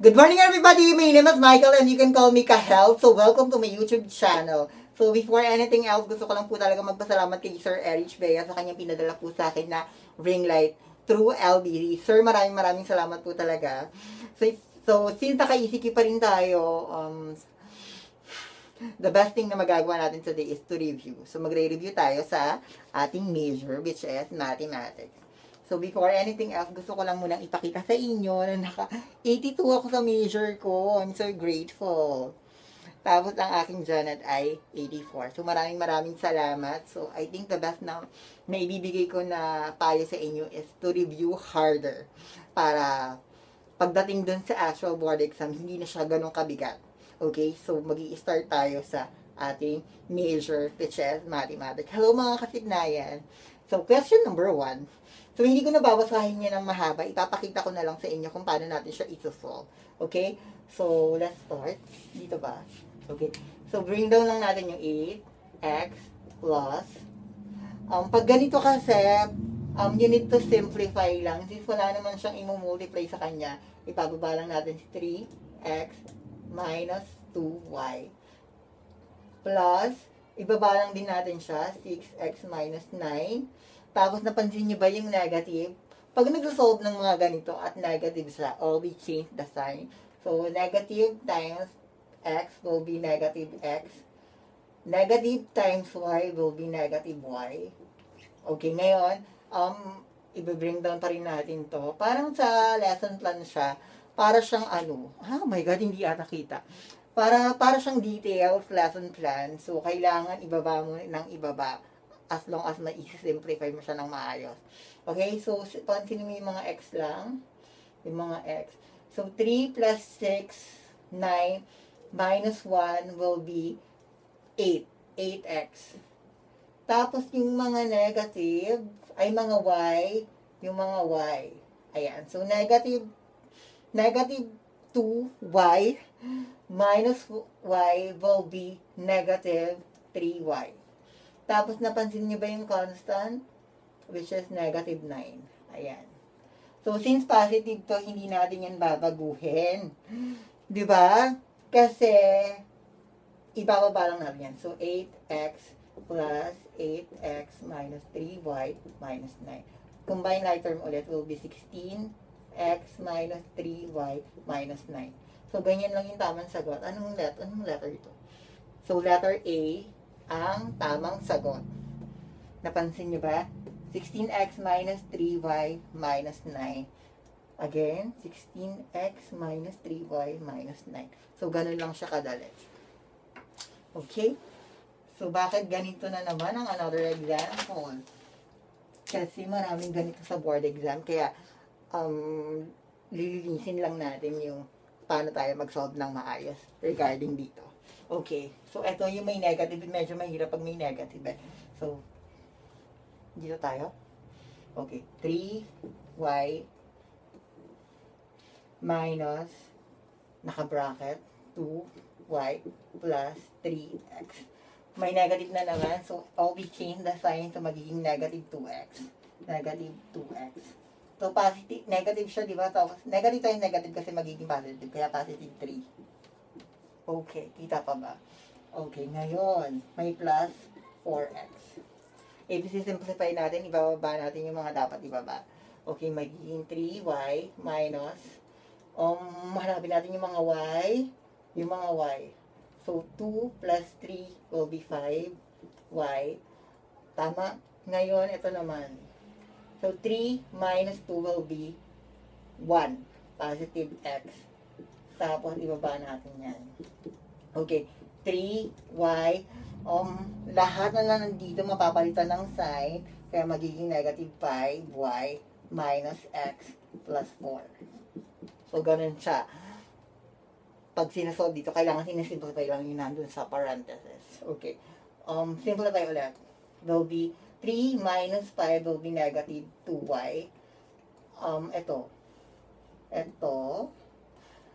Good morning everybody! My name is Michael and you can call me Kahel. So welcome to my YouTube channel. So before anything else, gusto ko lang po talaga magpasalamat kay Sir Erich Bea sa kanyang pinadala po sa akin na ring light through LBD. Sir, maraming salamat po talaga. So since naka-ECQ pa rin tayo, the best thing na magagawa natin today is to review. So magre-review tayo sa ating major, which is mathematics. So before anything else, gusto ko lang munang ipakita sa inyo na naka-82 ako sa major ko. I'm so grateful. Tapos ang aking Janet ay 84. So maraming salamat. So I think the best na ibibigay ko na payo sa inyo is to review harder. Para pagdating dun sa actual board exam, hindi na siya ganun kabigat. Okay? So magi-start tayo sa ating major, which is mathematics. Hello mga kasignayan. So question number 1. So, hindi ko na babasahin niya ng mahaba. Ipapakita ko na lang sa inyo kung paano natin siya isosolve. Okay? So, let's start. Dito ba? Okay. So, bring down lang natin yung 8x plus. Pag ganito kasi, you need to simplify lang. Since wala naman siyang i-multiply sa kanya, ipababa lang natin si 3x minus 2y. Plus, ibaba lang din natin siya, 6x minus 9. Tapos, napansin niyo ba yung negative? Pag nag-solve ng mga ganito at negative siya, always change the sign. So, negative times x will be negative x. Negative times y will be negative y. Okay, ngayon, i-bring down pa rin natin to. Parang sa lesson plan siya, para siyang oh my god, hindi ata kita. Para siyang details, lesson plan. So, kailangan ibaba mo ng ibaba. As long as ma-simplify mo siya ng maayos. Okay? So, pansinin mo yung mga x lang. Yung mga x. So, 3 plus 6, 9, minus 1 will be 8. 8x. Tapos, yung mga negative, ay mga y. Yung mga y. Ayan. So, negative 2y minus y will be negative 3y. Tapos, napansin niyo ba yung constant? Which is negative 9. Ayan. So, since positive to, hindi natin yan babaguhin. Diba? Kasi, ibababa lang natin yan. So, 8x plus 8x minus 3y minus 9. Combine like term ulit will be 16x minus 3y minus 9. So, ganyan lang yung tamang sagot. Anong letter ito? So, letter A ang tamang sagot. Napansin niyo ba? 16x minus 3y minus 9. Again, 16x minus 3y minus 9. So, ganun lang siya kadali. Okay? So, bakit ganito na naman ang another example? Kasi maraming ganito sa board exam. Kaya, lilinisin lang natin yung paano tayo mag-solve ng maayos regarding dito. Okay. So, ito yung may negative. Medyo mahirap pag may negative. So, dito tayo. Okay. 3y minus, naka-bracket, 2y plus 3x. May negative na naman. So, always change the sign to magiging negative 2x. Negative 2x. So, positive, negative siya, di ba? Tapos, negative times negative kasi magiging positive. Kaya positive 3. Okay, kita pa ba? Okay, ngayon, may plus 4x. I-simplify natin, ibababa natin yung mga dapat ibaba. Okay, magiging 3y minus, hanapin natin yung mga y, So, 2 plus 3 will be 5y. Tama? Ngayon, ito naman. So, 3 minus 2 will be 1. Positive x. Tapos, ibaba natin yan. Okay. 3y. Lahat na lang nandito mapapalitan ng sign. Kaya magiging negative 5y minus x plus 4. So, ganun siya. Pag sinasolve dito, kailangan sinasimplify lang yung nandun sa parenthesis. Okay. Simplify ulit. Will be 3 minus 5 will be negative 2y. Ito,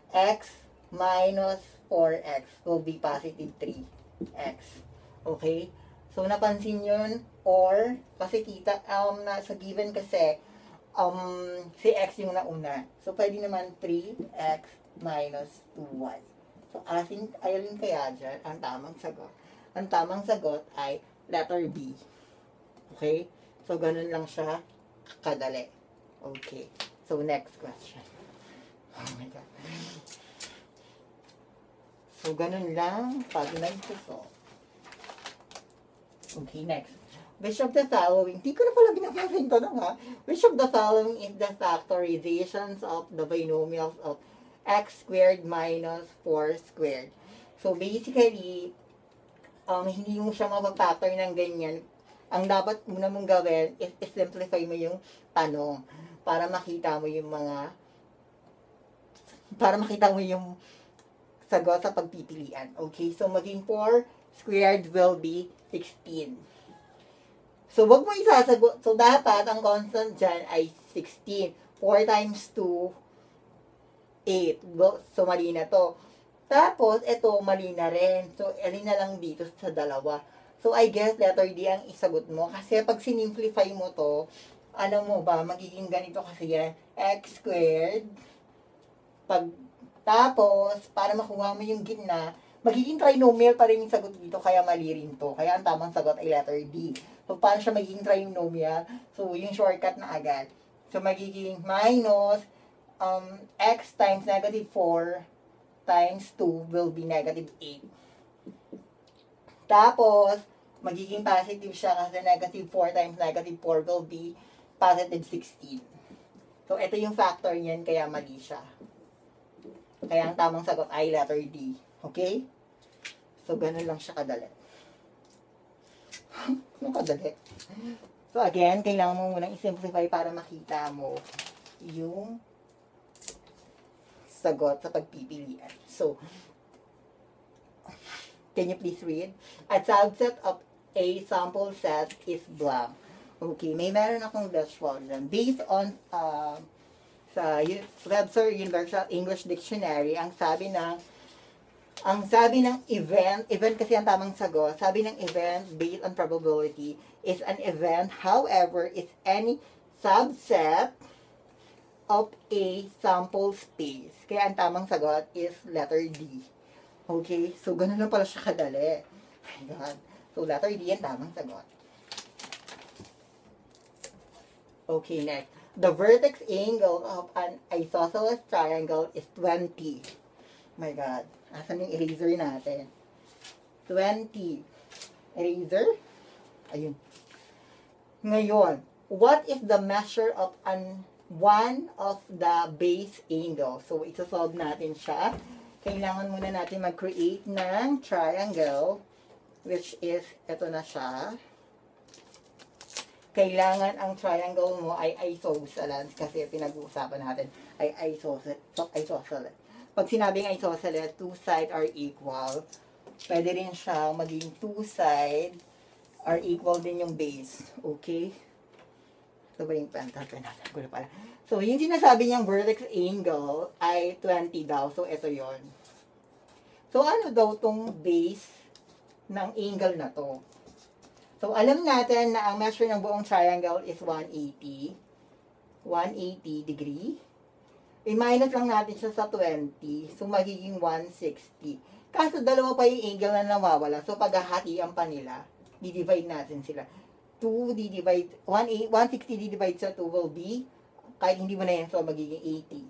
x minus 4x will be positive 3x. Okay? So, napansin yun, or, kasi kita, sa given kasi, si x yung nauna. So, pwede naman 3x minus 2y. So, ayun kaya dyan, ang tamang sagot. Ang tamang sagot ay letter B. Okay? So, ganun lang siya kadali. Okay. So, next question. Oh my God. So, ganun lang pag nagsuso. Okay, next. Which of the following, di ko na pala binabasa yung tanong ha. Which of the following is the factorizations of the binomials of x squared minus 4 squared? So, basically, hindi mo siya mapapactor ng ganyan. Ang dapat muna mong gawin is simplify mo yung tanong para makita mo yung sagot sa pagpipilian. Okay, so maging 4 squared will be 16. So, wag mo isasagot. So, dapat ang constant dyan ay 16. 4 times 2, 8. So, mali na to. Tapos, ito, mali na rin. So, alin na lang dito sa dalawa. So, I guess letter D ang isagot mo. Kasi pag sinimplify mo to, alam mo ba, magiging ganito kasi yan. X squared. Tapos, para makuha mo yung gitna, magiging trinomial pa rin yung sagot dito, kaya mali rin to. Kaya ang tamang sagot ay letter D. So, paano siya magiging trinomial? So, yung shortcut na agad. So, magiging minus x times negative 4 times 2 will be negative 8. Tapos, magiging positive siya kasi negative 4 times negative 4 will be positive 16. So, ito yung factor niyan, kaya mali siya. Kaya ang tamang sagot ay letter D. Okay? So, ganun lang siya kadali. Ano kadali? So, again, kailangan mo munang i-simplify para makita mo yung sagot sa pagpipilian. So, can you please read? A subset of a sample set is blank. Okay, meron akong dashboard dyan. Based on sa Webster Universal English Dictionary, ang sabi ng event kasi ang tamang sagot, sabi ng event based on probability is an event, however, is any subset of a sample space. Kaya ang tamang sagot is letter D. Okay? So, ganun lang pala siya kadali. Oh my God. So, letter D ang tamang sagot. Okay, next. The vertex angle of an isosceles triangle is 20. Oh my God. Asan yung eraser natin? 20. Eraser? Ayun. Ngayon, what is the measure of one of the base angle? So, ito-solve natin siya. Kailangan muna natin mag-create ng triangle, which is, ito na siya. Kailangan ang triangle mo ay isosceles kasi pinag-uusapan natin ay isosceles. Pag sinabing isosceles, two sides are equal. Pwede rin siya maging two sides are equal din yung base. Okay? So, ba yung natin? Gulo pala. So, yung sinasabi niyang vertex angle ay 20 daw. So, ito yon. So, ano daw tong base ng angle na to? So, alam natin na ang measure ng buong triangle is 180. 180 degree. I-minus lang natin siya sa 20. So, magiging 160. Kaso, dalawa pa yung angle na nawawala. So, paghahatian pa nila, di-divide natin sila. 160 divide sa 2 will be, kahit hindi mo na yan, so, magiging 80.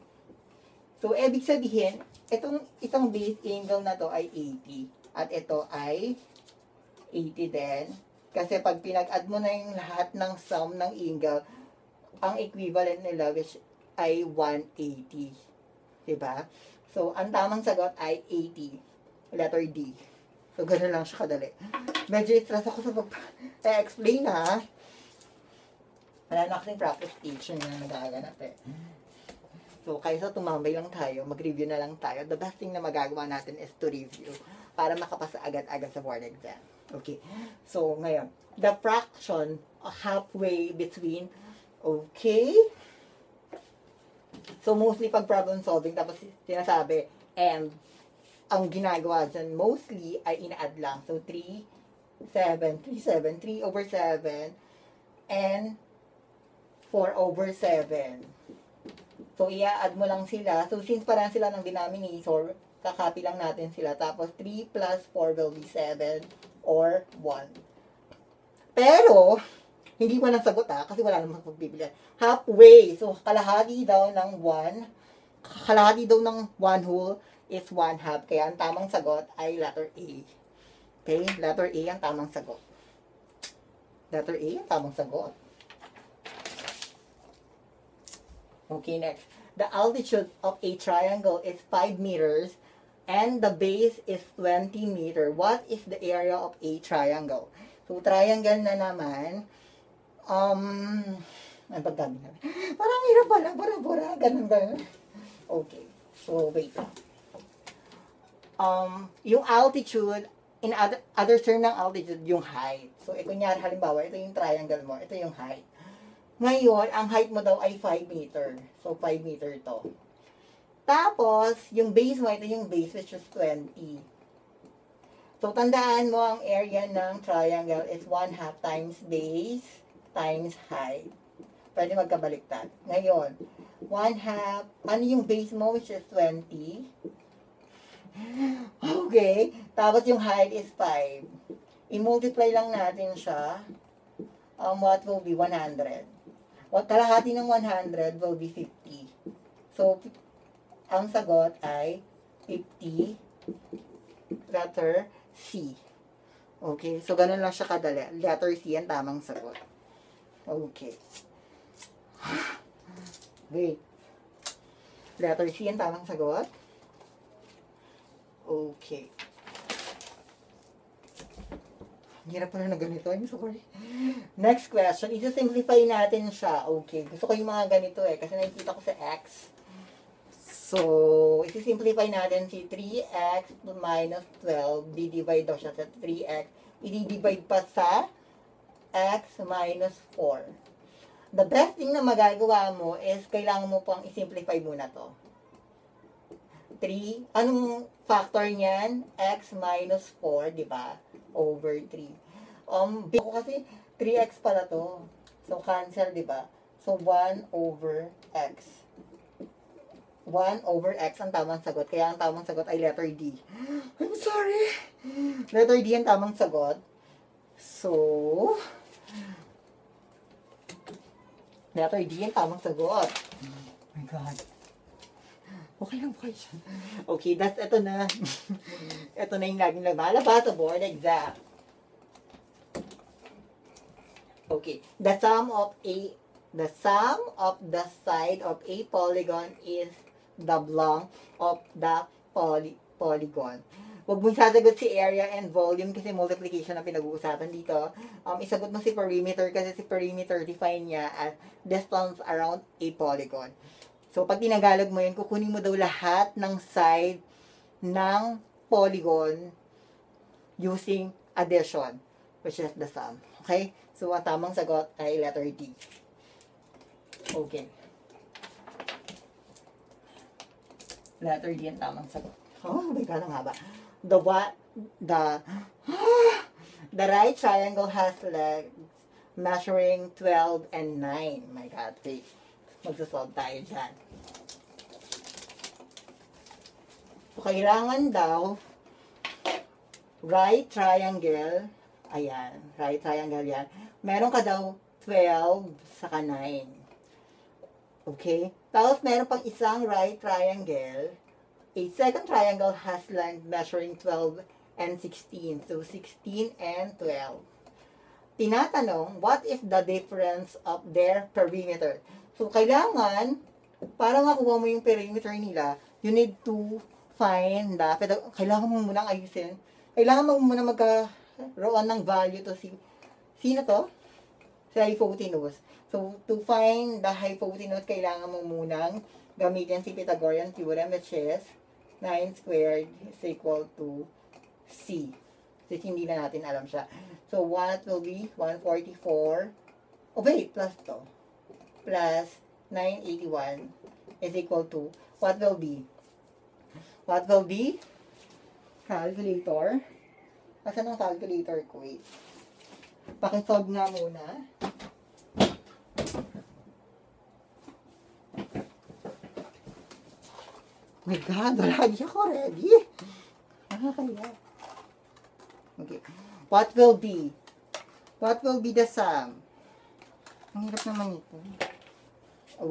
So, ibig sabihin, itong isang base angle na to ay 80. At ito ay 80 din. Kasi pag pinag-add mo na yung lahat ng sum ng angle, ang equivalent nila which ay 180. Diba? So, ang tamang sagot ay 80. Letter D. So, gano'n lang siya kadali. Medyo stress ako sa pag-explain ha. Wala na kasing practice station na nagaganap eh. So, kaysa tumambay lang tayo, mag-review na lang tayo. The best thing na magagawa natin is to review para makapasa agad-agad sa board exam. Okay. So, ngayon, the fraction halfway between, okay. So, mostly pag problem solving, tapos sinasabi, and, ang ginagawa dyan, mostly, ay ina-add lang. So, 3 over 7, and 4 over 7. So, i-add mo lang sila. So, since parang sila ng denominator, kakopy lang natin sila. Tapos, 3 plus 4 will be 7 or 1. Pero, hindi mo lang sagot kasi wala namang pagbibilihan. Halfway. So, kalahati daw ng 1. Kalahati daw ng 1 whole is 1 half. Kaya, ang tamang sagot ay letter A. Okay? Letter A ang tamang sagot. Letter A ang tamang sagot. Okay, next. The altitude of a triangle is 5 meters and the base is 20 meter. What is the area of a triangle? So, triangle na naman. Ang pagdami na. Parang hirap pala. Bura-bura. Ganun. Okay. So, wait. Yung altitude, in other term ng altitude, yung height. So, kunyari, halimbawa, ito yung triangle mo. Ito yung height. Ngayon, ang height mo daw ay 5 meter. So, 5 meter to. Tapos, yung base mo, ito yung base, which is 20. So, tandaan mo, ang area ng triangle is 1 half times base times height. Pwede magkabaliktad. Ngayon, 1 half, ano yung base mo, which is 20. Okay. Tapos, yung height is 5. I-multiply lang natin siya. What will be 100? Kalahati ng 100 will be 50. So, ang sagot ay 50, letter C. Okay, so ganun lang siya kadali. Letter C ang tamang sagot. Okay. Wait. Letter C ang tamang sagot. Okay. Hirap pala na ganito. I'm sorry. Next question. Isa-simplify natin siya. Okay. Gusto ko yung mga ganito kasi nakikita ko sa X. So, isa-simplify natin si 3x minus 12. Di-divide daw siya sa 3x. I-divide pa sa x minus 4. The best thing na magagawa mo is kailangan mo pang i-simplify muna to. 3. Anong factor niyan? X minus 4, di ba? Over 3. Kasi 3x pala to. So, cancel, di ba? So, 1 over x. 1 over x ang tamang sagot. Kaya ang tamang sagot ay letter D. I'm sorry. Letter D ang tamang sagot. So, letter D ang tamang sagot. Oh my God. Okay lang po kayo. Okay, ito na. Ito na yung laging lumalabas sa board exam. Okay, the sum of the side of a polygon is the length of the polygon. Huwag mong sasagot si area and volume kasi multiplication ang pinag-uusapan dito. Isagot mo si perimeter kasi si perimeter define niya as distance around a polygon. So, pag tinagalog mo yun, kukunin mo daw lahat ng side ng polygon using addition, which is the sum. Okay? So, ang tamang sagot ay letter D. Okay. Letter D ang tamang sagot. Oh my God, ang haba. The right triangle has legs measuring 12 and 9. My God, wait. Magsasolve tayo dyan. So, kailangan daw right triangle, ayan, right triangle yan. Meron ka daw 12 saka 9. Okay? Tapos, meron pang isang right triangle. A second triangle has length measuring 12 and 16. So, 16 and 12. Tinatanong, what is the difference of their perimeter? So, kailangan, para makuha mo yung perimeter nila, you need to find kailangan mo munang ayusin. Kailangan mo munang magkaroon ng value to sino to? Si hypotenuse. So, to find the hypotenuse, kailangan mo munang gamitin si Pythagorean theorem, which is 9 squared is equal to C. Since hindi na natin alam siya. So, what will be 144? Oh, wait, plus to. Plus 981 is equal to, what will be? What will be? Calculator. Asan ang calculator ko? Wait. Pakisolve nga muna. my God, wala di ako ready. Nakakaya. Okay. What will be? What will be the sum? Ang hirap naman ito.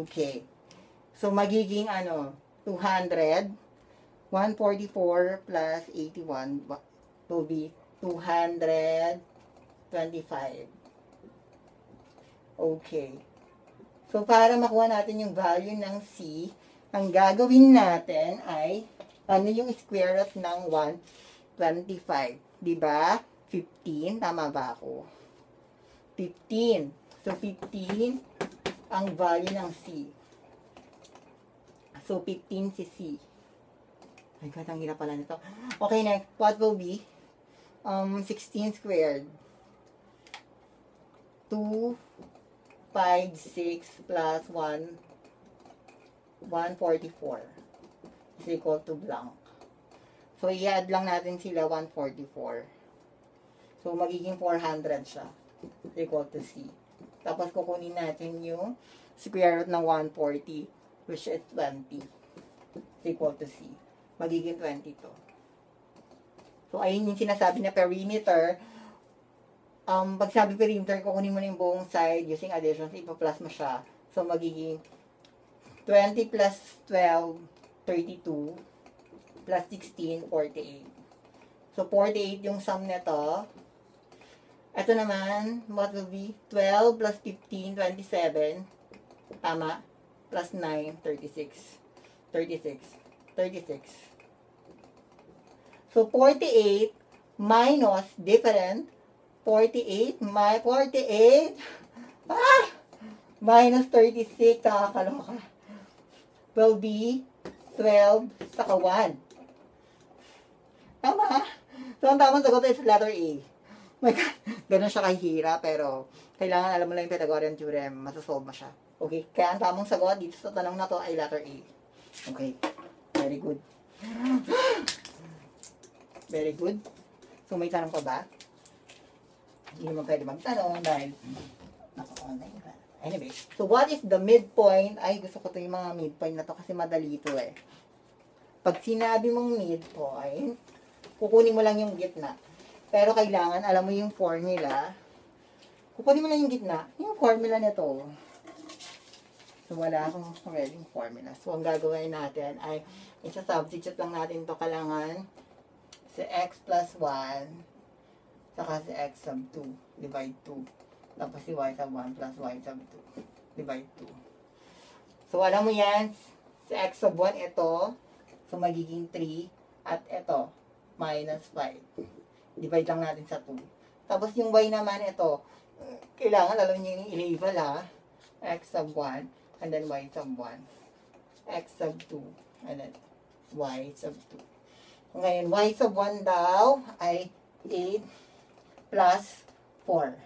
Okay. So, magiging 200. 144 plus 81 will be 225. Okay. So, para makuha natin yung value ng C, ang gagawin natin ay, ano yung square root ng 125? Diba? 15. Tama ba ako? 15. So, 15 ang value ng C. So, 15 si C. My God, ang hirap pala nito. Okay, next. What will be? 16 squared. 2, 5, 6 plus 1, 144 is equal to blank. So, i-add lang natin sila 144. So, magiging 400 siya. Is equal to C. Tapos, kukunin natin yung square root ng 140, which is 20. Is equal to C. Magiging 22. So, ayun yung sinasabi na perimeter. Pag sabi perimeter, kukunin mo na yung buong side using addition, ipa-plus mo siya. So, magiging 20 plus 12, 32, plus 16, 48. So, 48 yung sum nito. Ito naman, what will be? 12 plus 15, 27. Tama? Plus 9, 36. 36. 36. So, 48 minus different 48, my 48, minus 36, kakakaloka, will be 12, saka 1. Tama? So, ang tamang sagot is letter A. My God, ganun siya kahihira, pero kailangan alam mo lang yung Pythagorean theorem, masasolve mo siya. Okay, kaya ang tamang sagot dito sa tanong na to ay letter A. Okay, very good. Very good. So, may tanong pa ba? Hindi naman pwede magtanong dahil naka-online ka. Anyway, so what is the midpoint? Ay, gusto ko to yung mga midpoint na to kasi madali ito eh. Pag sinabi mong midpoint, kukunin mo lang yung gitna. Pero kailangan, alam mo yung formula. Kukunin mo lang yung gitna. Yung formula nito. So, wala akong ready formula. So, ang gagawin natin ay isa-substitute lang natin to kalangan si x plus 1 saka si x sub 2, divide 2. Tapos si y sub 1 plus y sub 2, divide 2. So, alam mo yan, si x sub 1 ito, so magiging 3, at ito, minus 5. Divide lang natin sa 2. Tapos yung y naman ito, kailangan alam niyo yung i-label ha, x sub 1, and then y sub 1, x sub 2, and then y sub 2. Ngayon, y sub 1 daw ay 8 plus 4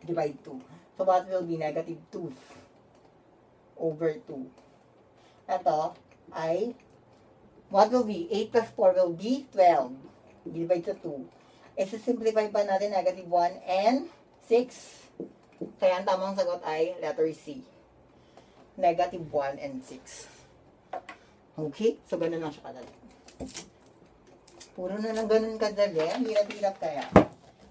divide 2. So, what will be negative 2 over 2? Ito ay, what will be? 8 plus 4 will be 12 divide sa 2. Isa-simplify pa natin negative 1 and 6. Kaya ang tamang sagot ay letter C. Negative 1 and 6. Okay? So, ganun lang siya kadali. Puro na lang ganun kadali. Ang hirap-hirap kaya.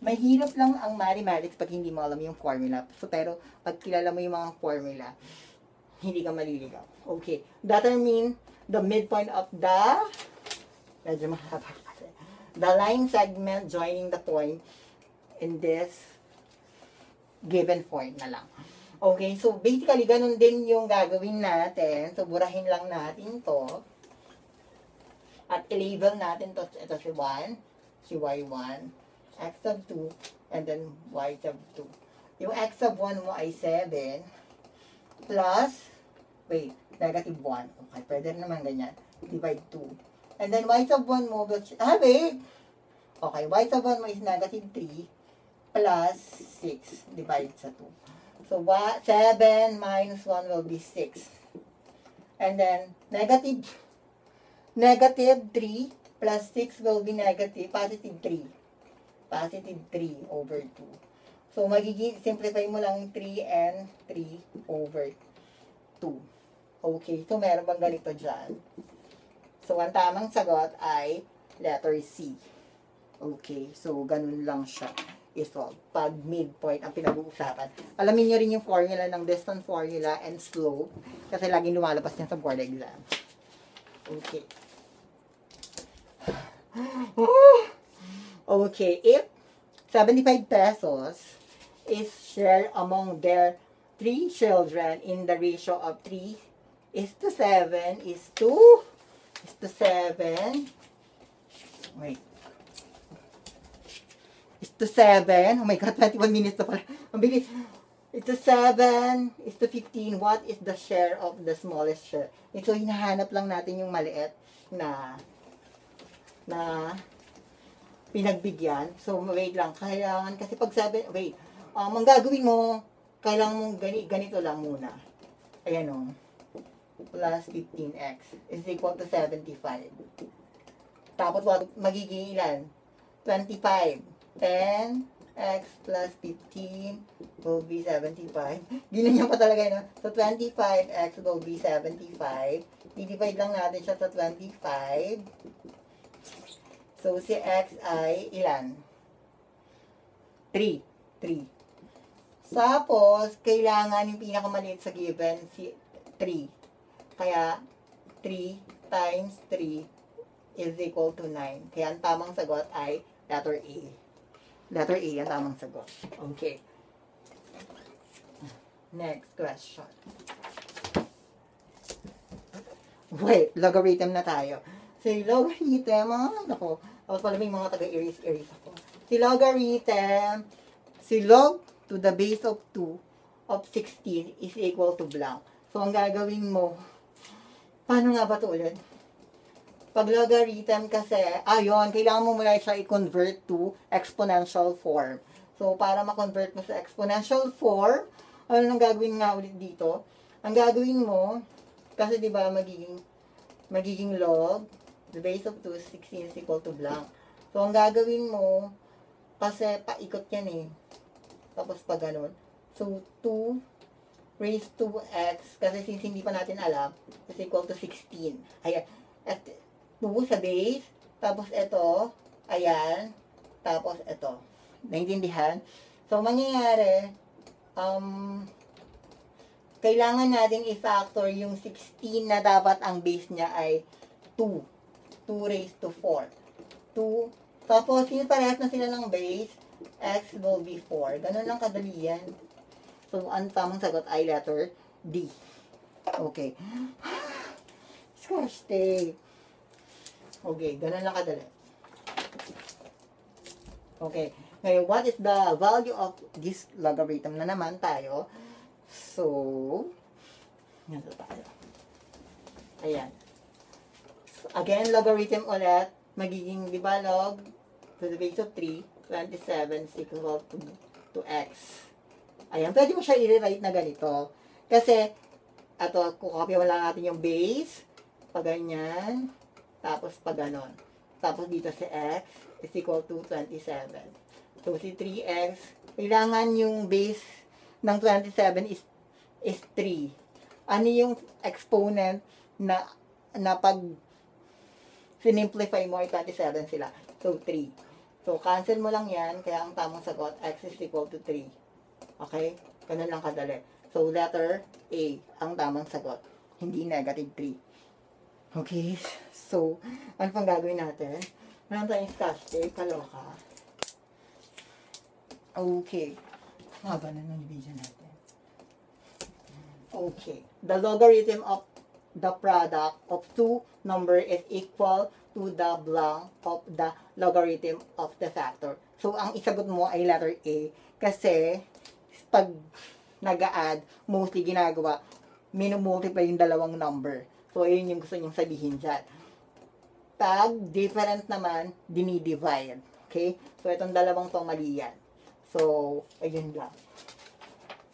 May hirap lang ang mathematics pag hindi mo alam yung formula. So, pero pag kilala mo yung mga formula, hindi ka maliligaw. Okay. Determine the midpoint of the, medyo mahaba kasi, the line segment joining the point in this given point na lang. Okay. So, basically, ganun din yung gagawin natin. So, burahin lang natin to. At i-label natin to, ito si 1, si y1, x sub 2, and then y sub 2. Yung x sub 1 mo ay 7, plus, wait, negative 1. Okay, pwede naman ganyan. Divide 2. And then y sub 1 mo, wait. Okay, y sub 1 mo is negative 3, plus 6, divide sa 2. So, 7 minus 1 will be 6. And then, negative 3 plus 6 will be negative, positive 3. Positive 3 over 2. So, magiging, simplify mo lang 3 and 3 over 2. Okay, so meron bang ganito dyan? So, ang tamang sagot ay letter C. Okay, so ganun lang siya isolve. Pag midpoint ang pinag-uusapan. Alamin nyo rin yung formula ng distance formula and slope kasi laging lumalabas yan sa board exam. Okay. Okay, if 75 pesos is shared among their 3 children in the ratio of 3 is to 7 is to 7. Wait. Is to 7. Oh my God, 21 minutes na pala. Ang bilis. Is to 7 is to 15. What is the share of the smallest share? So, hinahanap lang natin yung maliit na pinagbigyan. So, wait lang. Kailangan, kasi pag 7, wait. Ang gagawin mo, kailangan mong ganito lang muna. Ayan o. Plus 15x is equal to 75. Tapos, magiging ilan? 25. 10x plus 15 will be 75. Ginanyan pa talaga yun. So, 25x will be 75. I-divide lang natin siya sa 25. So, si x ay ilan? 3. 3. Tapos, kailangan yung pinakamaliit sa given, si 3. Kaya, 3 times 3 is equal to 9. Kaya, ang tamang sagot ay letter A. Letter A ang tamang sagot. Okay. Next question. Wait, logarithm na tayo. Si logarithm, ako, pala may mga taga-erase ako. Si logarithm, si log to the base of 2 of 16 is equal to blank. So, ang gagawin mo, paano nga ba ito ulit? Pag logarithm kasi, ayun, kailangan mo muna siya i-convert to exponential form. So, para ma-convert mo sa exponential form, ano nang gagawin nga ulit dito? Ang gagawin mo, kasi di ba magiging log, the base of 2 is 16 is equal to blank. So, ang gagawin mo, kasi paikot yan eh. Tapos pa ganun. So, 2 raised to x, kasi since hindi pa natin alam, is equal to 16. Ayan. At 2 sa base, tapos ito, ayan, tapos ito. Naintindihan? So, mangyayari, kailangan natin i-factor yung 16 na dapat ang base niya ay 2. 2 raised to 4. 2, tapos, yung parehas na sila ng base, x will be 4. Ganun lang kadali yan. So, ang tamang sagot ay letter D. Okay. Scotch tape. Okay, ganun lang kadali. Okay. Ngayon, what is the value of this logarithm na naman tayo? So, nito tayo. Ayan. So, again, logarithm ulit. Magiging, di ba, log to the base of 3, 27 is equal to x. Ayan, pwede mo siya i-rewrite na ganito. Kasi, ito, kukopya mo lang natin yung base, pag ganyan, tapos pag ganon. Tapos dito si x is equal to 27. So, si 3x, kailangan yung base ng 27 is 3. Ano yung exponent na pag sinimplify mo ay 27 sila. So, 3. So, cancel mo lang yan. Kaya ang tamang sagot, x is equal to 3. Okay? Ganun lang kadali. So, letter A ang tamang sagot. Hindi negative 3. Okay? So, ano pang gagawin natin? Meron tayong scotch tape. Kaloka. Okay. Haba na ng video natin. Okay. The logarithm of the product of two number is equal to the blank of the logarithm of the factor. So, ang isagot mo ay letter A. Kasi, pag nag-a-add, mostly ginagawa, minumultiply yung dalawang number. So, ayun yung gusto nyong sabihin dyan. Pag different naman, dinidivide. Okay? So, itong dalawang to mali yan. So, ayun lang.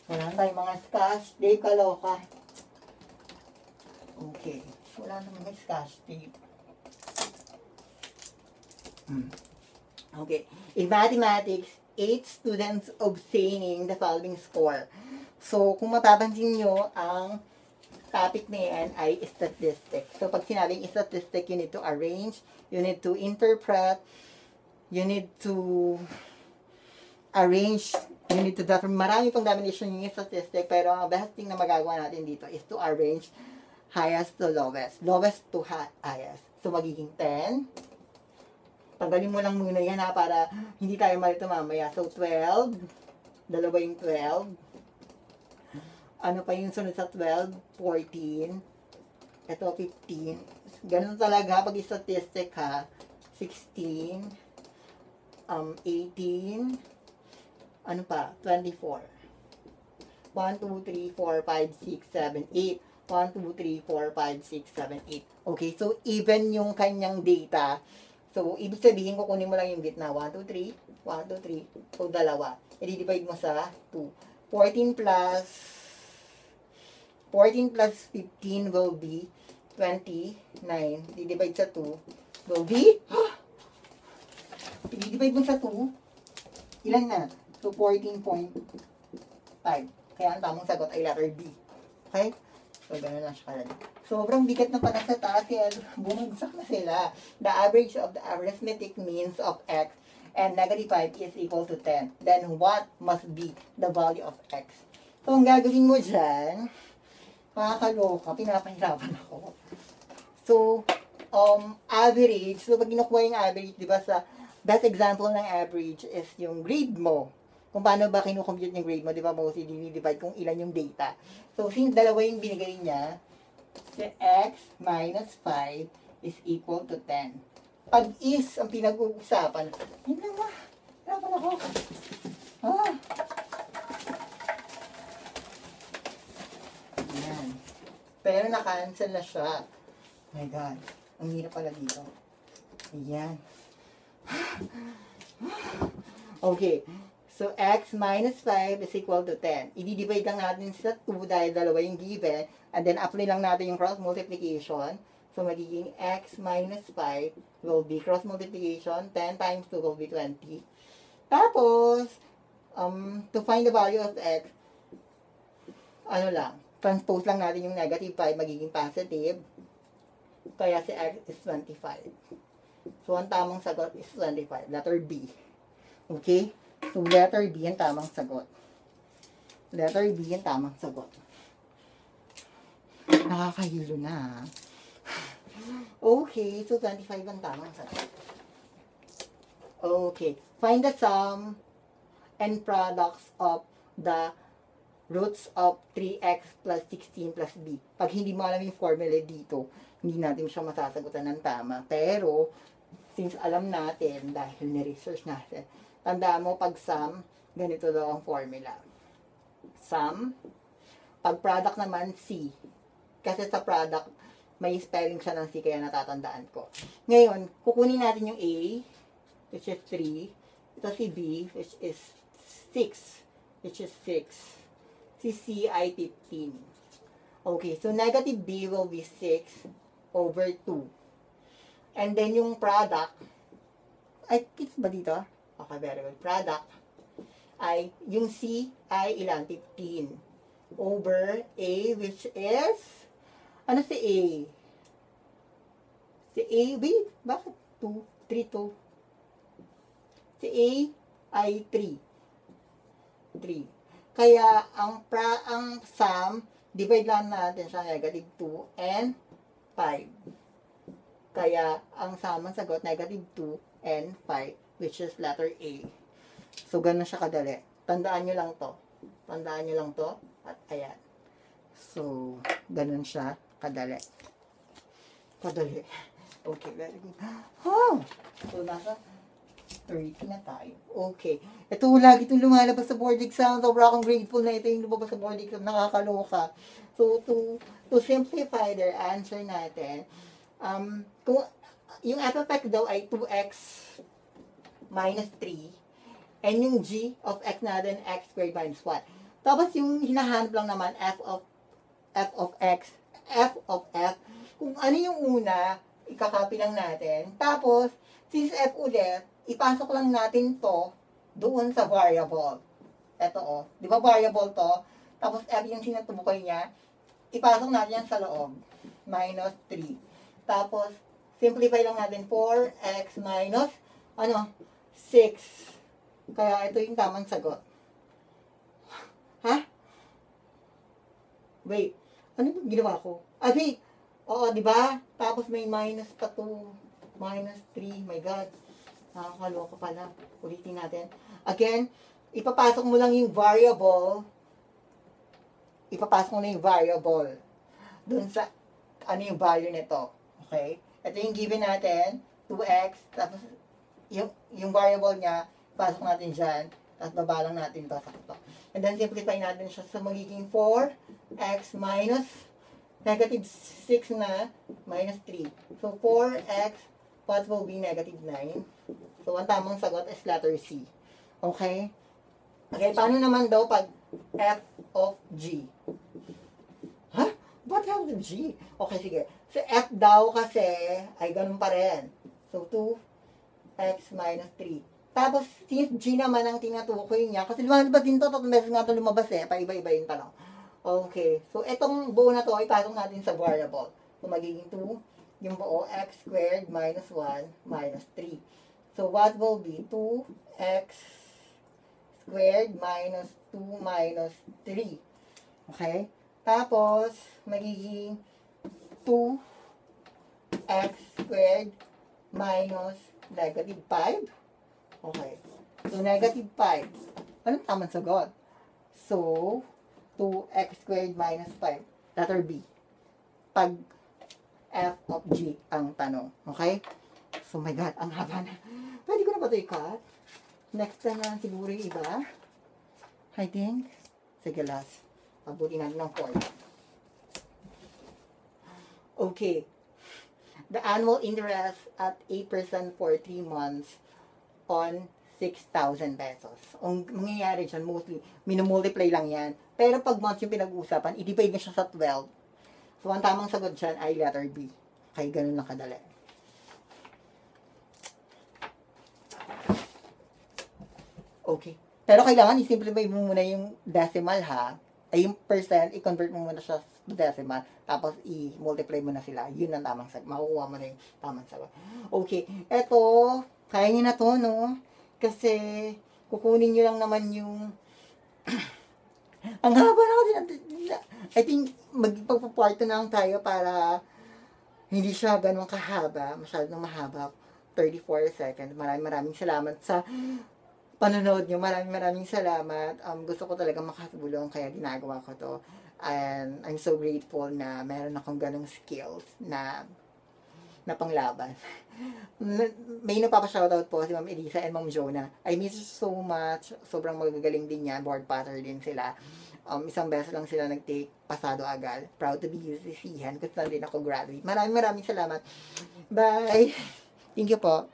Wala tayong mga scotch tape, kaloka. Okay. Wala naman may scotch tape. Okay. In mathematics, 8 students obtaining the following score. So, kung mapapansin nyo, ang topic na yan ay statistics. So, pag sinabing statistic, you need to arrange, you need to interpret, you need to arrange, you need to marami pang definition yung statistic, pero ang best thing na magagawa natin dito is to arrange highest to lowest. Lowest to highest. So, magiging 10. Tanggalin mo lang muna yan ha, para hindi tayo malito mamaya. So, 12. Dalawa yung 12. Ano pa yung sunod sa 12? 14. Ito, 15. Ganun talaga pag statistic ha. 16. 18. Ano pa? 24. 1, 2, 3, 4, 5, 6, 7, 8. 1, 2, 3, 4, 5, 6, 7, 8. Okay, so even yung kanyang data. So, ibig sabihin, kukunin mo lang yung gitna. 1, 2, 3. 1, 2, 3. So, dalawa. I-divide mo sa 2. 14 plus 15 will be 29. I-divide sa 2 will be, i-divide mo sa 2. Ilan na? So, 14.5. Kaya ang tamang sagot ay letter B. Okay? So, gano'n lang siya kalala. Sobrang bigat na pala sa taas, kaya bumagsak na sila. The average of the arithmetic means of x and negative 5 is equal to 10. Then, what must be the value of x? So, ang gagawin mo dyan, makakaloka, pinapahirapan ako. So, average. So, pag kinukuha yung average, di ba, sa best example ng average is yung grade mo. Kung paano ba kinukompute yung grade mo, di ba, mostly dinidivide kung ilan yung data. So, since dalawa yung binigay niya, si x minus 5 is equal to 10. Pag is ang pinag-uusapan, yun lang ba? Hirapan ako. Ayan. Pero na-cancel na siya. Oh my God. Ang hirap pala dito. Ayan. Okay. So, x minus 5 is equal to 10. I-divide lang natin sa 2 dahil dalawa yung given. And then, apply lang natin yung cross multiplication. So, magiging x minus 5 will be cross multiplication. 10 times 2 will be 20. Tapos, to find the value of x, ano lang, transpose lang natin yung negative 5, magiging positive. Kaya si x is 25. So, ang tamang sagot is 25. Letter B. Okay? So, letter B ang tamang sagot. Letter B ang tamang sagot. Nakakahilo na. Okay, so 25 ang tamang sagot. Okay. Find the sum and products of the roots of 3x plus 16 plus b. Pag hindi mo alam yung formula dito, hindi natin siya masasagutan ng tama. Pero, since alam natin, dahil ni-research natin, tandaan mo, pag sum, ganito daw ang formula. Sum, pag product naman, C. Kasi sa product, may spelling siya ng C, kaya natatandaan ko. Ngayon, kukunin natin yung A, which is 3. Ito si B, which is 6. Which is 6. Si C ay 15. Okay, so negative B will be 6 over 2. And then yung product, ay, kids ba dito? Okay, very well. Product ay, yung C ay ilan? 15. Over A, which is, ano si A? Si A, wait, bakit 2? 3, 2. Si A ay 3. 3. Kaya, ang sum, divide lang natin siya negative 2 and 5. Kaya, ang sum ang sagot, negative 2 and 5, which is letter A. So, ganun siya kadali. Tandaan nyo lang to. Tandaan nyo lang to. At ayan. So, ganun siya kadali. Kadali. Okay, very good. Oh! So, nasa 30 na tayo. Okay. Ito, lagi itong lumalabas sa board exam. Sobra akong grateful na ito yung lumabas sa board exam. Nakakaloka. So, to simplify their answer natin, kung yung f of x daw ay 2x minus 3, and yung g of x natin, x squared minus 1. Tapos yung hinahanap lang naman, f of x, f of f, kung ano yung una, ikakopy lang natin. Tapos, since f ulit, ipasok lang natin to doon sa variable. Ito di ba variable to? Tapos f yung sinutubukan niya, ipasok natin yan sa loob. Minus 3. Tapos, simplify lang natin 4x minus, 6. Kaya ito yung tamang sagot. Ha? Wait. Ano yung ginawa ko? Wait. Oo, di ba? Tapos may minus pa 2. Minus 3. My God. Nakakaloko pala. Ulitin natin. Again, ipapasok mo lang yung variable. Dun sa, ano yung value nito. Okay? Ito yung given natin. 2x. Tapos, yung variable niya, pasok natin dyan. Tapos, babalang natin ito. And then, simplify natin siya. So, magiging 4x minus negative 6 na minus 3. So, 4x, what will be negative 9? So, ang tamang sagot is letter C. Okay? Okay, paano naman daw pag f of g? Ha? What f of g? Okay, sige. So, f daw kasi ay ganun pa rin. So, 2x minus 3. Tapos, since g naman ang tinatukoy niya, kasi lumabas din to, tatlong beses nga ito lumabas paiba-iba yung tanong. Okay, so itong buo na to, ipasok natin sa variable. So, magiging 2, yung buo, x squared minus 1 minus 3. So, what will be 2x squared minus 2 minus 3. Okay? Tapos, magiging 2x squared minus negative 5. Okay. So, negative 5. Anong tamang sagot? So, 2x squared minus 5. Letter B. Pag f of g ang tanong. Okay? So, my God, ang haba na. Pwede ko na ba ito i-cut? Next na lang siguro yung iba. I think. Sige, last. Pabuti natin ng 4. Okay. The annual interest at 8% for 3 months on 6,000 pesos. Ang mangyayari dyan, mostly, minumultiply lang yan. Pero pag months yung pinag-uusapan, i-divide na siya sa 12. So, ang tamang sagot dyan ay letter B. Kaya ganun lang kadali. Okay. Pero kailangan i-simplify mo muna yung decimal ha. Ay yung percent, i-convert mo muna siya sa decimal. Tapos i-multiply mo na sila. Yun ang tamang sagot. Makukuha mo na yung tamang sagot. Okay. Eto, kaya nyo na to, no? Kasi, kukunin nyo lang naman yung... ang haba na kasi. I think, magpapapart na lang tayo para hindi siya ganun kahaba. Masyadong mahaba. 34 seconds. Maraming salamat sa panonood nyo. Maraming salamat. Gusto ko talaga makatulong kaya ginagawa ko to. And I'm so grateful na meron akong ganung skills na panglaban. May napapa-shoutout po si Ma'am Elisa and Ma'am Jonah. I miss you so much. Sobrang magagaling din yan. Board pattern din sila. Isang beses lang sila nag-take, pasado agad. Proud to be UCC-han. Kasi din ako graduate. Maraming salamat. Bye! Thank you po.